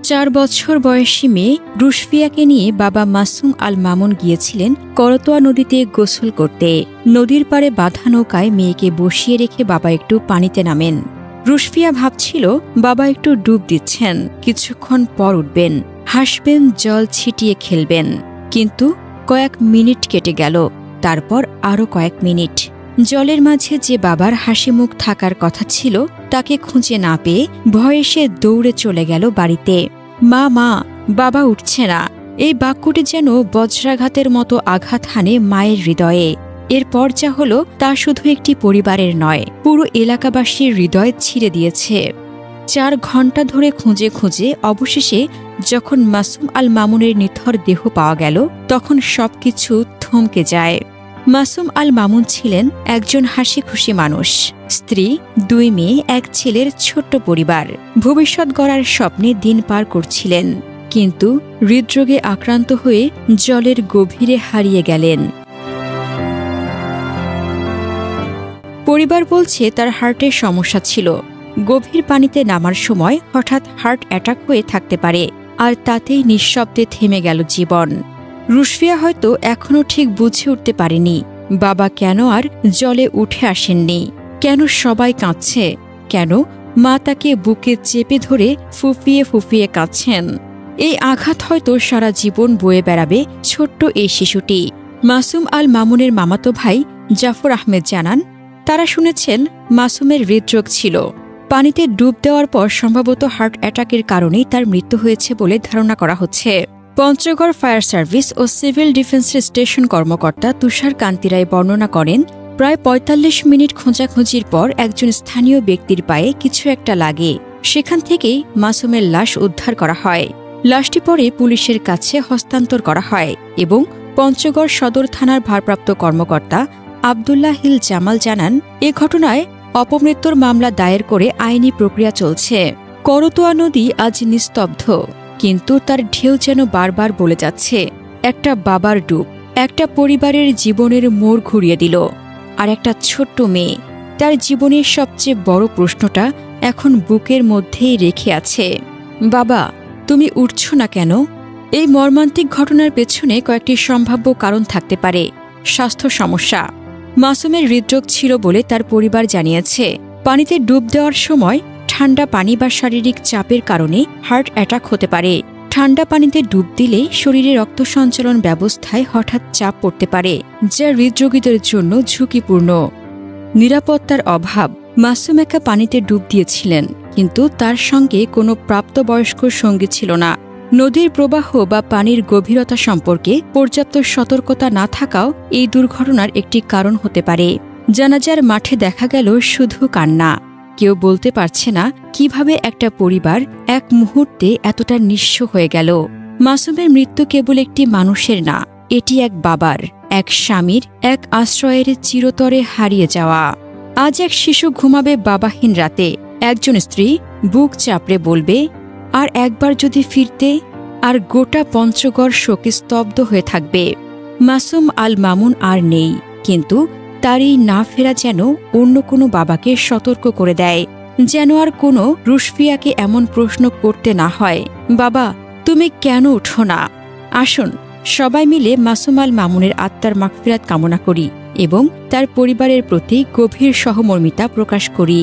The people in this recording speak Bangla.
4 বছর বয়সী মেয়ে রুশফিয়াকে নিয়ে বাবা মাসুম আল মামুন গিয়েছিলেন করতোয়া নদীতে গোসল করতে। নদীর পাড়ে বাঁধা নৌকায় মেয়েকে বসিয়ে রেখে বাবা একটু পানিতে নামেন। রুশফিয়া ভাবছিল বাবা একটু ডুব দিচ্ছেন, কিছুক্ষণ পর উঠবেন, হাসবেন, জল ছিটিয়ে খেলবেন। কিন্তু কয়েক মিনিট কেটে গেল, তারপর আরও কয়েক মিনিট। জলের মাঝে যে বাবার হাসি মুখ থাকার কথা ছিল তাকে খুঁজে না পেয়ে ভয়ে সে দৌড়ে চলে গেল বাড়িতে। মা, বাবা উঠছে না। এই বাক্যটি যেন বজ্রাঘাতের মতো আঘাত হানে মায়ের হৃদয়ে। এরপর যা হলো তা শুধু একটি পরিবারের নয়, পুরো এলাকাবাসীর হৃদয় ছিঁড়ে দিয়েছে। 4 ঘণ্টা ধরে খুঁজে খুঁজে অবশেষে যখন মাসুম আল মামুনের নিথর দেহ পাওয়া গেল, তখন সবকিছু থমকে যায়। মাসুম আল মামুন ছিলেন একজন হাসি খুশি মানুষ, স্ত্রী, 2 মেয়ে, 1 ছেলের ছোট্ট পরিবার। ভবিষ্যৎ গড়ার স্বপ্নে দিন পার করছিলেন, কিন্তু হৃদরোগে আক্রান্ত হয়ে জলের গভীরে হারিয়ে গেলেন। পরিবার বলছে তার হার্টের সমস্যা ছিল। গভীর পানিতে নামার সময় হঠাৎ হার্ট অ্যাটাক হয়ে থাকতে পারে, আর তাতেই নিঃশব্দে থেমে গেল জীবন। রুশফিয়া হয়তো এখনও ঠিক বুঝে উঠতে পারেনি বাবা কেন আর জলে উঠে আসেননি, কেন সবাই কাঁদছে, কেন মা তাকে বুকে চেপে ধরে ফুফিয়ে ফুফিয়ে কাঁদছেন। এই আঘাত হয়তো সারা জীবন বয়ে বেড়াবে ছোট্ট এই শিশুটি। মাসুম আল মামুনের মামাতো ভাই জাফর আহমেদ জানান, তারা শুনেছেন মাসুমের হৃদরোগ ছিল। পানিতে ডুব দেওয়ার পর সম্ভবত হার্ট অ্যাটাকের কারণেই তার মৃত্যু হয়েছে বলে ধারণা করা হচ্ছে। পঞ্চগড় ফায়ার সার্ভিস ও সিভিল ডিফেন্সের স্টেশন কর্মকর্তা তুষার কান্তি রায় বর্ণনা করেন, প্রায় ৪৫ মিনিট খোঁজাখুঁজির পর একজন স্থানীয় ব্যক্তির পায়ে কিছু একটা লাগে। সেখান থেকেই মাসুমের লাশ উদ্ধার করা হয়। লাশটি পরে পুলিশের কাছে হস্তান্তর করা হয় এবং পঞ্চগড় সদর থানার ভারপ্রাপ্ত কর্মকর্তা আবদুল্লাহ হিল জামাল জানান, এ ঘটনায় অপমৃত্যুর মামলা দায়ের করে আইনি প্রক্রিয়া চলছে। করতোয়া নদী আজ নিস্তব্ধ, কিন্তু তার ঢেউ যেন বারবার বলে যাচ্ছে, একটা বাবার ডুব একটা পরিবারের জীবনের মোড় ঘুরিয়ে দিল। আর একটা ছোট্ট মেয়ে, তার জীবনের সবচেয়ে বড় প্রশ্নটা এখন বুকের মধ্যেই রেখে আছে, বাবা তুমি উঠছ না কেন? এই মর্মান্তিক ঘটনার পেছনে কয়েকটি সম্ভাব্য কারণ থাকতে পারে। স্বাস্থ্য সমস্যা, মাসুমের হৃদরোগ ছিল বলে তার পরিবার জানিয়েছে। পানিতে ডুব দেওয়ার সময় ঠান্ডা পানি বা শারীরিক চাপের কারণে হার্ট অ্যাটাক হতে পারে। ঠান্ডা পানিতে ডুব দিলে শরীরে রক্ত সঞ্চালন ব্যবস্থায় হঠাৎ চাপ পড়তে পারে, যা হৃদরোগীদের জন্য ঝুঁকিপূর্ণ। নিরাপত্তার অভাব, মাসুম একা পানিতে ডুব দিয়েছিলেন, কিন্তু তার সঙ্গে কোনো প্রাপ্তবয়স্ক সঙ্গী ছিল না। নদীর প্রবাহ বা পানির গভীরতা সম্পর্কে পর্যাপ্ত সতর্কতা না থাকাও এই দুর্ঘটনার একটি কারণ হতে পারে। জানাজার মাঠে দেখা গেল শুধু কান্না। কেউ বলতে পারছে না কিভাবে একটা পরিবার এক মুহূর্তে এতটা নিঃস্ব হয়ে গেল। মাসুমের মৃত্যু কেবল একটি মানুষের না, এটি এক বাবার, এক স্বামীর, এক আশ্রয়ের চিরতরে হারিয়ে যাওয়া। আজ এক শিশু ঘুমাবে বাবাহীন রাতে, একজন স্ত্রী বুক চাপড়ে বলবে, আর একবার যদি ফিরতে, আর গোটা পঞ্চগড় শোকে স্তব্ধ হয়ে থাকবে। মাসুম আল মামুন আর নেই, কিন্তু তার এই না ফেরা যেন অন্য কোনো বাবাকে সতর্ক করে দেয়, যেন আর কোনো রুশফিয়াকে এমন প্রশ্ন করতে না হয়, বাবা তুমি কেন উঠো না? আসুন সবাই মিলে মাসুম আল মামুনের আত্মার মাগফিরাত কামনা করি এবং তার পরিবারের প্রতি গভীর সহমর্মিতা প্রকাশ করি।